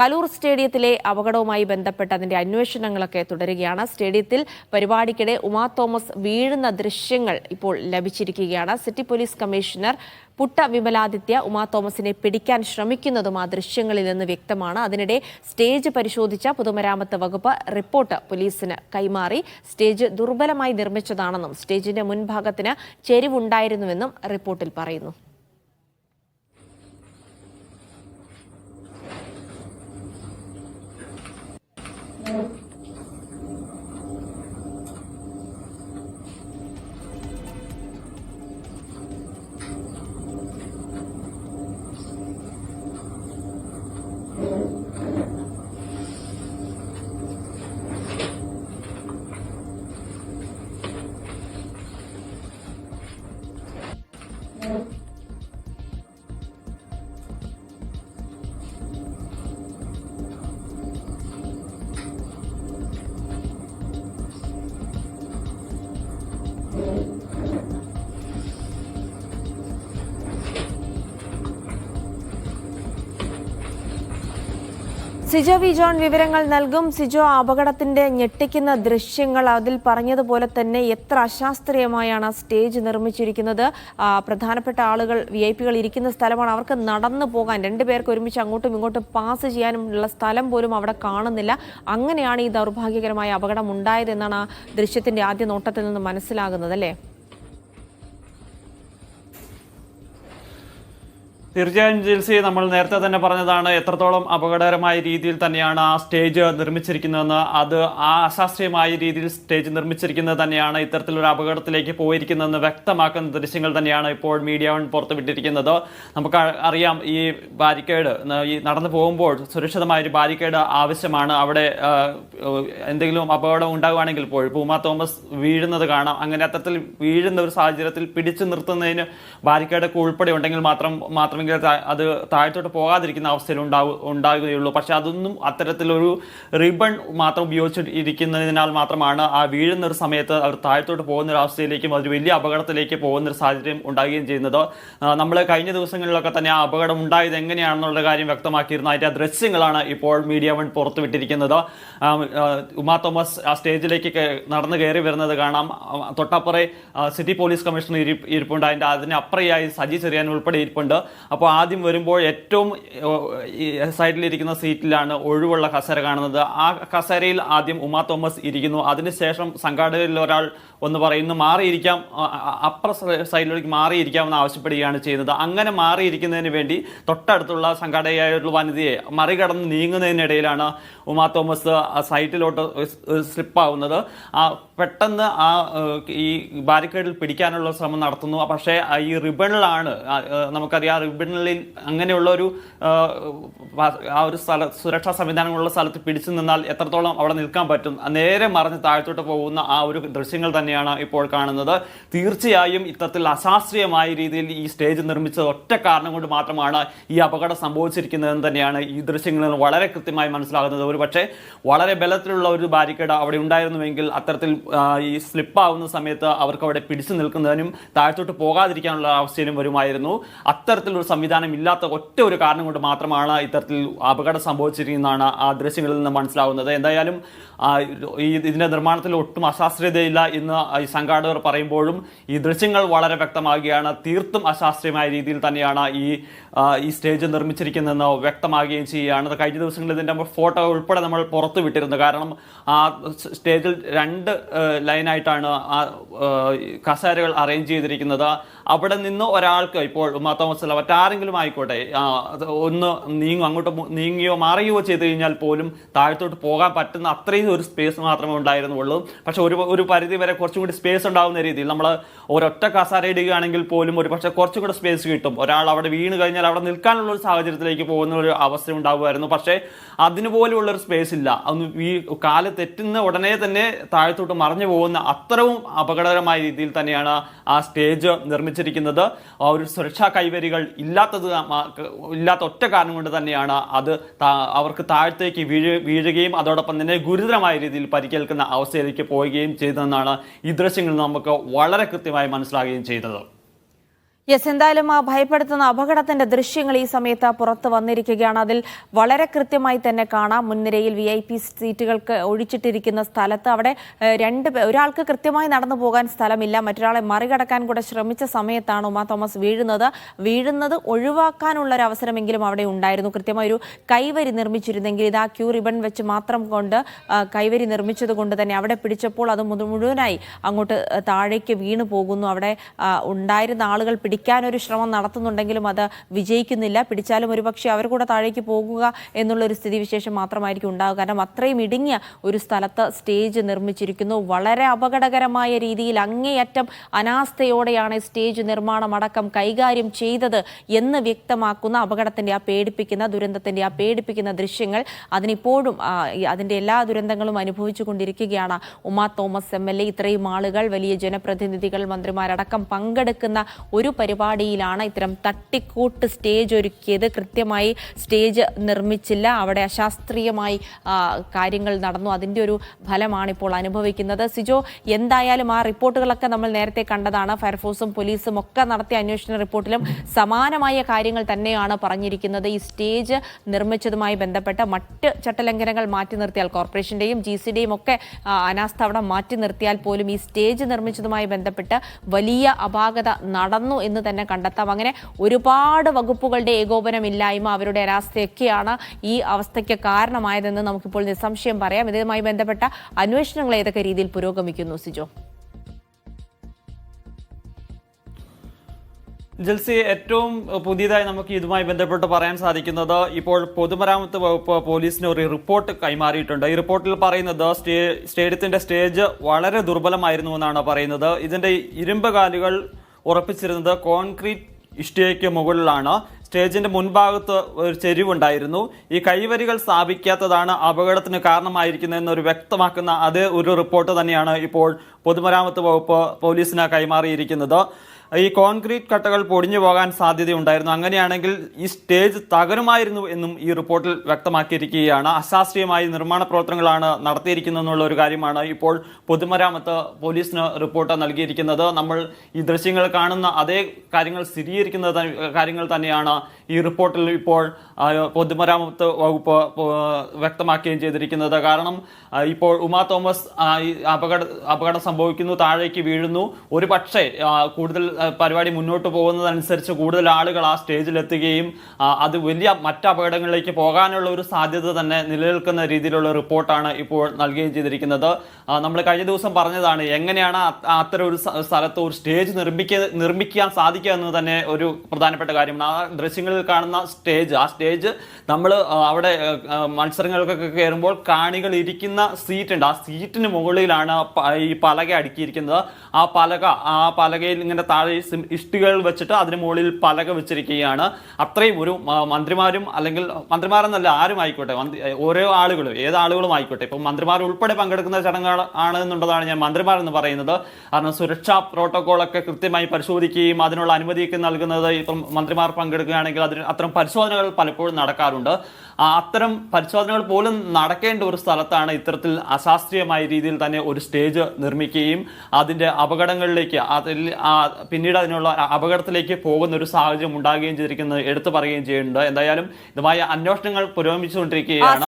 കലൂർ സ്റ്റേഡിയത്തിലെ അപകടവുമായി ബന്ധപ്പെട്ട് അതിന്റെ അന്വേഷണങ്ങളൊക്കെ തുടരുകയാണ്. സ്റ്റേഡിയത്തിൽ പരിപാടിക്കിടെ ഉമാ തോമസ് വീഴുന്ന ദൃശ്യങ്ങൾ ഇപ്പോൾ ലഭിച്ചിരിക്കുകയാണ്. City police commissioner Putta Vimaladitya Uma തോമസിനെ പിടിക്കാൻ ശ്രമിക്കുന്നതും ആ ദൃശ്യങ്ങളിൽ നിന്ന് വ്യക്തമാണ്. അതിനിടെ സ്റ്റേജ് പരിശോധിച്ച പൊതുമരാമത്ത് വകുപ്പ് റിപ്പോർട്ട് പോലീസിന് കൈമാറി. സ്റ്റേജ് ദുർബലമായി നിർമ്മിച്ചതാണെന്നും സ്റ്റേജിന്റെ മുൻഭാഗത്തിന് ചെരിവുണ്ടായിരുന്നുവെന്നും റിപ്പോർട്ടിൽ പറയുന്നു. സിജോ വി ജോൺ വിവരങ്ങൾ നൽകും. സിജോ, അപകടത്തിന്റെ ഞെട്ടിക്കുന്ന ദൃശ്യങ്ങൾ, അതിൽ പറഞ്ഞതുപോലെ തന്നെ എത്ര അശാസ്ത്രീയമായാണ് സ്റ്റേജ് നിർമ്മിച്ചിരിക്കുന്നത്. പ്രധാനപ്പെട്ട ആളുകൾ, VIP കൾ ഇരിക്കുന്ന സ്ഥലമാണ്. അവർക്ക് നടന്നു പോകാൻ, രണ്ടുപേർക്ക് ഒരുമിച്ച് അങ്ങോട്ടും ഇങ്ങോട്ടും പാസ് ചെയ്യാനുള്ള സ്ഥലം പോലും അവിടെ കാണുന്നില്ല. അങ്ങനെയാണ് ഈ ദൗർഭാഗ്യകരമായ അപകടം ഉണ്ടായതെന്നാണ് ആ ദൃശ്യത്തിന്റെ ആദ്യ നോട്ടത്തിൽ നിന്ന് മനസ്സിലാകുന്നത്, അല്ലേ? തീർച്ചയായും ജിൽസി, നമ്മൾ നേരത്തെ തന്നെ പറഞ്ഞതാണ് എത്രത്തോളം അപകടകരമായ രീതിയിൽ തന്നെയാണ് ആ സ്റ്റേജ് നിർമ്മിച്ചിരിക്കുന്നതെന്ന്. അത് ആ അശാസ്ത്രീയമായ രീതിയിൽ സ്റ്റേജ് നിർമ്മിച്ചിരിക്കുന്നത് തന്നെയാണ് ഇത്തരത്തിലൊരു അപകടത്തിലേക്ക് പോയിരിക്കുന്നതെന്ന് വ്യക്തമാക്കുന്ന ദൃശ്യങ്ങൾ തന്നെയാണ് ഇപ്പോൾ മീഡിയ വൺ പുറത്തുവിട്ടിരിക്കുന്നത്. നമുക്ക് അറിയാം, ഈ ബാരിക്കേഡ്, ഈ നടന്നു പോകുമ്പോൾ സുരക്ഷിതമായൊരു ബാരിക്കേഡ് ആവശ്യമാണ്. അവിടെ എന്തെങ്കിലും അപകടം ഉണ്ടാകുകയാണെങ്കിൽ ഇപ്പോൾ ഉമാ തോമസ് വീഴുന്നത് കാണാം. അങ്ങനെ അത്തരത്തിൽ വീഴുന്ന ഒരു സാഹചര്യത്തിൽ പിടിച്ചു നിർത്തുന്നതിന് ബാരിക്കേഡൊക്കെ ഉൾപ്പെടെ ഉണ്ടെങ്കിൽ മാത്രമേ അത് താഴത്തോട്ട് പോകാതിരിക്കുന്ന അവസ്ഥയിൽ ഉണ്ടാകുകയുള്ളൂ. പക്ഷെ അതൊന്നും അത്തരത്തിലൊരു റിബൺ മാത്രം ഉപയോഗിച്ചിരിക്കുന്നതിനാൽ മാത്രമാണ് ആ വീഴുന്ന ഒരു സമയത്ത് അവർ താഴത്തോട്ട് പോകുന്ന ഒരു അവസ്ഥയിലേക്കും അതൊരു വലിയ അപകടത്തിലേക്ക് പോകുന്ന ഒരു സാഹചര്യം ഉണ്ടാകുകയും ചെയ്യുന്നത്. നമ്മൾ കഴിഞ്ഞ ദിവസങ്ങളിലൊക്കെ തന്നെ ആ അപകടം ഉണ്ടായത് എങ്ങനെയാണെന്നുള്ള കാര്യം വ്യക്തമാക്കിയിരുന്നു. അതിന്റെ ദൃശ്യങ്ങളാണ് ഇപ്പോൾ മീഡിയ വൺ പുറത്തുവിട്ടിരിക്കുന്നത്. ഉമാ തോമസ് ആ സ്റ്റേജിലേക്ക് നടന്നു കയറി വരുന്നത് കാണാം. തൊട്ടപ്പുറേ സിറ്റി പോലീസ് കമ്മീഷണർ ഇരിപ്പുണ്ട്. അതിനപ്പുറയായി സജി ചെറിയാൻ ഉൾപ്പെടെ ഇരിപ്പുണ്ട്. അപ്പോൾ ആദ്യം വരുമ്പോൾ ഏറ്റവും സൈഡിലിരിക്കുന്ന സീറ്റിലാണ് ഒഴിവുള്ള കസേര കാണുന്നത്. ആ കസേരയിൽ ആദ്യം ഉമാ തോമസ് ഇരിക്കുന്നു. അതിനുശേഷം സംഘാടകരിൽ ഒരാൾ ഒന്ന് പറയുന്നു മാറിയിരിക്കാം, അപ്പുറ സൈഡിലേക്ക് മാറിയിരിക്കാമെന്ന് ആവശ്യപ്പെടുകയാണ് ചെയ്യുന്നത്. അങ്ങനെ മാറിയിരിക്കുന്നതിന് വേണ്ടി തൊട്ടടുത്തുള്ള സംഘാടകയായിട്ടുള്ള വനിതയെ മറികടന്ന് നീങ്ങുന്നതിനിടയിലാണ് ഉമാ തോമസ് സൈറ്റിലോട്ട് സ്ലിപ്പാവുന്നത്. പെട്ടെന്ന് ഈ ബാരിക്കേഡിൽ പിടിക്കാനുള്ള ശ്രമം നടത്തുന്നു. പക്ഷേ ഈ റിബണിലാണ്, നമുക്കറിയാം, റിബണിൽ അങ്ങനെയുള്ള ഒരു സുരക്ഷാ സംവിധാനങ്ങളുള്ള സ്ഥലത്ത് പിടിച്ചു നിന്നാൽ എത്രത്തോളം അവിടെ നിൽക്കാൻ പറ്റും. നേരെ മറിഞ്ഞ് താഴത്തോട്ട് പോകുന്ന ആ ഒരു ദൃശ്യങ്ങൾ തന്നെയാണ് ഇപ്പോൾ കാണുന്നത്. തീർച്ചയായും ഇത്തരത്തിൽ അശാസ്ത്രീയമായ രീതിയിൽ ഈ സ്റ്റേജ് നിർമ്മിച്ചത് ഒറ്റ കാരണം കൊണ്ട് മാത്രമാണ് ഈ അപകടം സംഭവിച്ചിരിക്കുന്നതെന്ന് തന്നെയാണ് ഈ ദൃശ്യങ്ങളിൽ നിന്ന് വളരെ കൃത്യമായി മനസ്സിലാകുന്നത്. ഒരു പക്ഷേ വളരെ ബലത്തിലുള്ള ഒരു ബാരിക്കേഡ് അവിടെ ഉണ്ടായിരുന്നുവെങ്കിൽ അത്തരത്തിൽ ഈ സ്ലിപ്പാവുന്ന സമയത്ത് അവർക്ക് അവിടെ പിടിച്ചു നിൽക്കുന്നതിനും താഴത്തോട്ട് പോകാതിരിക്കാനുള്ള അവസ്ഥയിലും വരുമായിരുന്നു. അത്തരത്തിലൊരു സംവിധാനം ഇല്ലാത്ത ഒറ്റ ഒരു കാരണം കൊണ്ട് മാത്രമാണ് ഇത്തരത്തിൽ അപകടം സംഭവിച്ചിരിക്കുന്നതാണ് ആ ദൃശ്യങ്ങളിൽ നിന്ന് മനസ്സിലാവുന്നത്. എന്തായാലും ഇതിന്റെ നിർമ്മാണത്തിൽ ഒട്ടും അശാസ്ത്രീയതയില്ല എന്ന് ഈ സംഘാടകർ പറയുമ്പോഴും ഈ ദൃശ്യങ്ങൾ വളരെ വ്യക്തമാകുകയാണ്. തീർത്തും അശാസ്ത്രീയമായ രീതിയിൽ തന്നെയാണ് ഈ സ്റ്റേജ് നിർമ്മിച്ചിരിക്കുന്നതെന്ന് വ്യക്തമാകുകയും ചെയ്യുകയാണ്. കഴിഞ്ഞ ദിവസങ്ങളിൽ ഇതിന്റെ ഫോട്ടോ ഉൾപ്പെടെ നമ്മൾ പുറത്തു വിട്ടിരുന്നു. കാരണം ആ സ്റ്റേജിൽ 2 ലൈനായിട്ടാണ് ആ കസേരകൾ അറേഞ്ച് ചെയ്തിരിക്കുന്നത്. അവിടെ നിന്ന് ഒരാൾക്ക്, ഇപ്പോൾ ഉമാ തോമസ് അല്ല മറ്റാരെങ്കിലും ആയിക്കോട്ടെ, ഒന്ന് അങ്ങോട്ട് നീങ്ങുകയോ മാറുകയോ ചെയ്ത് കഴിഞ്ഞാൽ പോലും താഴത്തോട്ട് പോകാൻ പറ്റുന്ന അത്രയും ഒരു സ്പേസ് മാത്രമേ ഉണ്ടായിരുന്നുള്ളൂ. പക്ഷെ ഒരു പരിധി വരെ കുറച്ചും കൂടി സ്പേസ് ഉണ്ടാകുന്ന രീതിയിൽ നമ്മൾ ഒരൊറ്റ കസേര ഇടുകയാണെങ്കിൽ പോലും ഒരു പക്ഷേ കുറച്ചും കൂടെ സ്പേസ് കിട്ടും. ഒരാൾ അവിടെ വീണ് കഴിഞ്ഞാൽ അവിടെ നിൽക്കാനുള്ള ഒരു സാഹചര്യത്തിലേക്ക് പോകുന്ന ഒരു അവസ്ഥ ഉണ്ടാകുമായിരുന്നു. പക്ഷേ അതിനുപോലുള്ളൊരു സ്പേസ് ഇല്ല. ഈ കാല് തെറ്റുന്ന ഉടനെ തന്നെ താഴത്തോട്ട് മറിഞ്ഞു പോകുന്ന അത്രയും അപകടകരമായ രീതിയിൽ തന്നെയാണ് ആ സ്റ്റേജ് നിർമ്മിച്ചിരിക്കുന്നത്. ആ ഒരു സുരക്ഷാ കൈവരികൾ ഇല്ലാത്ത ഒറ്റ കാരണം കൊണ്ട് തന്നെയാണ് അത് അവർക്ക് താഴത്തേക്ക് വീഴുകയും അതോടൊപ്പം തന്നെ ഗുരുതരമായ രീതിയിൽ പരിക്കേൽക്കുന്ന അവസ്ഥയിലേക്ക് പോവുകയും ചെയ്തതെന്നാണ് ഈ ദൃശ്യങ്ങളിൽ നമുക്ക് വളരെ കൃത്യമായി മനസ്സിലാകുകയും ചെയ്തത്. യെസ്, എന്തായാലും ആ ഭയപ്പെടുത്തുന്ന അപകടത്തിന്റെ ദൃശ്യങ്ങൾ ഈ സമയത്ത് പുറത്ത് വന്നിരിക്കുകയാണ്. അതിൽ വളരെ കൃത്യമായി തന്നെ കാണാം. മുൻനിരയിൽ VIP സീറ്റുകൾക്ക് ഒഴിച്ചിട്ടിരിക്കുന്ന സ്ഥലത്ത് അവിടെ ഒരാൾക്ക് കൃത്യമായി നടന്നു പോകാൻ സ്ഥലമില്ല. മറ്റൊരാളെ മറികടക്കാൻ കൂടെ ശ്രമിച്ച സമയത്താണ് ഉമാ തോമസ് വീഴുന്നത് ഒഴിവാക്കാനുള്ള ഒരു അവസരമെങ്കിലും അവിടെ ഉണ്ടായിരുന്നു. കൃത്യമായ ഒരു കൈവരി നിർമ്മിച്ചിരുന്നെങ്കിൽ ഇത് ആ ക്യൂ റിബൺ വെച്ച് മാത്രം കൊണ്ട് കൈവരി നിർമ്മിച്ചത് കൊണ്ട് തന്നെ അവിടെ പിടിച്ചപ്പോൾ അത് മുഴുവനായി അങ്ങോട്ട് താഴേക്ക് വീണു പോകുന്നു. അവിടെ ഉണ്ടായിരുന്ന ആളുകൾ പിടിക്കാനൊരു ശ്രമം നടത്തുന്നുണ്ടെങ്കിലും അത് വിജയിക്കുന്നില്ല. പിടിച്ചാലും ഒരുപക്ഷെ അവർ കൂടെ താഴേക്ക് പോകുക എന്നുള്ളൊരു സ്ഥിതിവിശേഷം മാത്രമായിരിക്കും ഉണ്ടാകുക. കാരണം അത്രയും ഇടുങ്ങിയ ഒരു സ്ഥലത്ത് സ്റ്റേജ് നിർമ്മിച്ചിരിക്കുന്നു. വളരെ അപകടകരമായ രീതിയിൽ അങ്ങേയറ്റം അനാസ്ഥയോടെയാണ് സ്റ്റേജ് നിർമ്മാണം അടക്കം കൈകാര്യം ചെയ്തത് എന്ന് വ്യക്തമാക്കുന്ന അപകടത്തിന്റെ ആ പേടിപ്പിക്കുന്ന ദുരന്തത്തിന്റെ ആ പേടിപ്പിക്കുന്ന ദൃശ്യങ്ങൾ അതിനിപ്പോഴും അതിന്റെ എല്ലാ ദുരന്തങ്ങളും അനുഭവിച്ചു കൊണ്ടിരിക്കുകയാണ് ഉമാ തോമസ് MLA. ഇത്രയും ആളുകൾ, വലിയ ജനപ്രതിനിധികൾ, മന്ത്രിമാരടക്കം പങ്കെടുക്കുന്ന ഒരു പരിപാടിയിലാണ് ഇത്തരം തട്ടിക്കൂട്ട് സ്റ്റേജ് ഒരുക്കിയത്. കൃത്യമായി സ്റ്റേജ് നിർമ്മിച്ചില്ല. അവിടെ അശാസ്ത്രീയമായി കാര്യങ്ങൾ നടന്നു. അതിൻ്റെ ഒരു ഫലമാണ് ഇപ്പോൾ അനുഭവിക്കുന്നത്. സിജോ, എന്തായാലും ആ റിപ്പോർട്ടുകളൊക്കെ നമ്മൾ നേരത്തെ കണ്ടതാണ്. ഫയർഫോഴ്സും പോലീസും ഒക്കെ നടത്തിയ അന്വേഷണ റിപ്പോർട്ടിലും സമാനമായ കാര്യങ്ങൾ തന്നെയാണ് പറഞ്ഞിരിക്കുന്നത്. ഈ സ്റ്റേജ് നിർമ്മിച്ചതുമായി ബന്ധപ്പെട്ട മറ്റ് ചട്ടലംഘനങ്ങൾ മാറ്റി നിർത്തിയാൽ, കോർപ്പറേഷന്റെയും GCയുടെയും ഒക്കെ അനാസ്ഥ അവിടെ മാറ്റി നിർത്തിയാൽ പോലും ഈ സ്റ്റേജ് നിർമ്മിച്ചതുമായി ബന്ധപ്പെട്ട് വലിയ അപാകത നടന്നു എന്ന് തന്നെ കണ്ടെത്താം. അങ്ങനെ ഒരുപാട് വകുപ്പുകളുടെ ഏകോപനമില്ലായ്മ, അവരുടെ അനാസ്ഥയൊക്കെയാണ് ഈ അവസ്ഥയ്ക്ക് കാരണമായതെന്ന് നമുക്കിപ്പോൾ നിസ്സംശയം പറയാം. ഇതുമായി ബന്ധപ്പെട്ട അന്വേഷണങ്ങൾ ഏതൊക്കെ രീതിയിൽ പുരോഗമിക്കുന്നു സിജോ? ജൽസി, ഏറ്റവും പുതിയതായി നമുക്ക് ഇതുമായി ബന്ധപ്പെട്ട് പറയാൻ സാധിക്കുന്നത് ഇപ്പോൾ പൊതുമരാമത്ത് വകുപ്പ് പോലീസിന് ഒരു റിപ്പോർട്ട് കൈമാറിയിട്ടുണ്ട്. ഈ റിപ്പോർട്ടിൽ പറയുന്നത് സ്റ്റേഡിയത്തിന്റെ സ്റ്റേജ് വളരെ ദുർബലമായിരുന്നു എന്നാണ് പറയുന്നത്. ഇതിന്റെ ഇരുമ്പ് കാലുകൾ ഉറപ്പിച്ചിരുന്നത് കോൺക്രീറ്റ് ഇഷ്ടികയ്ക്ക് മുകളിലാണ്. സ്റ്റേജിന്റെ മുൻഭാഗത്ത് ഒരു ചെരിവുണ്ടായിരുന്നു. ഈ കൈവരികൾ സ്ഥാപിക്കാത്തതാണ് അപകടത്തിന് കാരണമായിരിക്കുന്നതെന്നൊരു വ്യക്തമാക്കുന്ന അതേ ഒരു റിപ്പോർട്ട് തന്നെയാണ് ഇപ്പോൾ പൊതുമരാമത്ത് വകുപ്പ് പോലീസിന് കൈമാറിയിരിക്കുന്നത്. ഈ കോൺക്രീറ്റ് കട്ടകൾ പൊടിഞ്ഞു പോകാൻ സാധ്യതയുണ്ടായിരുന്നു. അങ്ങനെയാണെങ്കിൽ ഈ സ്റ്റേജ് തകരുമായിരുന്നു എന്നും ഈ റിപ്പോർട്ടിൽ വ്യക്തമാക്കിയിരിക്കുകയാണ്. അശാസ്ത്രീയമായി നിർമ്മാണ പ്രവർത്തനങ്ങളാണ് നടത്തിയിരിക്കുന്നതെന്നുള്ള ഒരു കാര്യമാണ് ഇപ്പോൾ പൊതുമരാമത്ത് പോലീസിന് റിപ്പോർട്ട് നൽകിയിരിക്കുന്നത്. നമ്മൾ ഈ ദൃശ്യങ്ങൾ കാണുന്ന അതേ കാര്യങ്ങൾ സ്ഥിരീകരിക്കുന്ന കാര്യങ്ങൾ തന്നെയാണ് ഈ റിപ്പോർട്ടിൽ ഇപ്പോൾ പൊതുമരാമത്ത് വകുപ്പ് വ്യക്തമാക്കുകയും ചെയ്തിരിക്കുന്നത്. കാരണം ഇപ്പോൾ ഉമാ തോമസ് അപകടം സംഭവിക്കുന്നു, താഴേക്ക് വീഴുന്നു. ഒരു പക്ഷേ കൂടുതൽ പരിപാടി മുന്നോട്ട് പോകുന്നതനുസരിച്ച് കൂടുതൽ ആളുകൾ ആ സ്റ്റേജിലെത്തുകയും അത് വലിയ മറ്റ് അപകടങ്ങളിലേക്ക് പോകാനുള്ള ഒരു സാധ്യത തന്നെ നിലനിൽക്കുന്ന രീതിയിലുള്ള റിപ്പോർട്ടാണ് ഇപ്പോൾ നൽകുകയും ചെയ്തിരിക്കുന്നത്. നമ്മൾ കഴിഞ്ഞ ദിവസം പറഞ്ഞതാണ് എങ്ങനെയാണ് അത്തരം ഒരു സ്ഥലത്ത് ഒരു സ്റ്റേജ് നിർമ്മിക്കാൻ സാധിക്കുക എന്ന് തന്നെ ഒരു പ്രധാനപ്പെട്ട കാര്യമാണ്. ആ ദൃശ്യങ്ങളിൽ കാണുന്ന ആ സ്റ്റേജ് നമ്മൾ അവിടെ മത്സരങ്ങൾക്കൊക്കെ കയറുമ്പോൾ കാണികൾ ഇരിക്കുന്ന സീറ്റ് ഉണ്ട്. ആ സീറ്റിന് മുകളിലാണ് ഈ പലക അടുക്കിയിരിക്കുന്നത്. ആ പലകയിൽ ഇങ്ങനെ താഴെ ഇഷ്ടികൾ വെച്ചിട്ട് അതിന് മുകളിൽ പലക വെച്ചിരിക്കുകയാണ്. അത്രയും ഒരു മന്ത്രിമാരും, അല്ലെങ്കിൽ മന്ത്രിമാരെന്നല്ല ആരും ആയിക്കോട്ടെ, ഓരോ ആളുകളും, ഏതാളുകളും ആയിക്കോട്ടെ, ഇപ്പം മന്ത്രിമാർ ഉൾപ്പെടെ പങ്കെടുക്കുന്ന ചടങ്ങുകൾ ആണ് എന്നുള്ളതാണ് ഞാൻ മന്ത്രിമാർ എന്ന് പറയുന്നത്. കാരണം സുരക്ഷാ പ്രോട്ടോകോളൊക്കെ കൃത്യമായി പരിശോധിക്കുകയും അതിനുള്ള അനുമതിയൊക്കെ നൽകുന്നത് ഇപ്പം മന്ത്രിമാർ പങ്കെടുക്കുകയാണെങ്കിൽ അത്തരം പരിശോധനകൾ പലപ്പോഴും നടക്കാറുണ്ട്. അത്തരം പരിശോധനകൾ പോലും നടക്കേണ്ട ഒരു സ്ഥലത്താണ് ഇത്തരത്തിൽ അശാസ്ത്രീയമായ രീതിയിൽ തന്നെ ഒരു സ്റ്റേജ് നിർമ്മിക്കുകയും അതിന്റെ അപകടങ്ങളിലേക്ക് പിന്നീട് അതിനുള്ള അപകടത്തിലേക്ക് പോകുന്ന ഒരു സാഹചര്യം ഉണ്ടാകുകയും ചെയ്തിരിക്കുന്നത് എടുത്തു പറയുകയും ചെയ്യുന്നുണ്ട്. എന്തായാലും ഇതുമായി അന്വേഷണങ്ങൾ പുരോഗമിച്ചുകൊണ്ടിരിക്കുകയാണ്.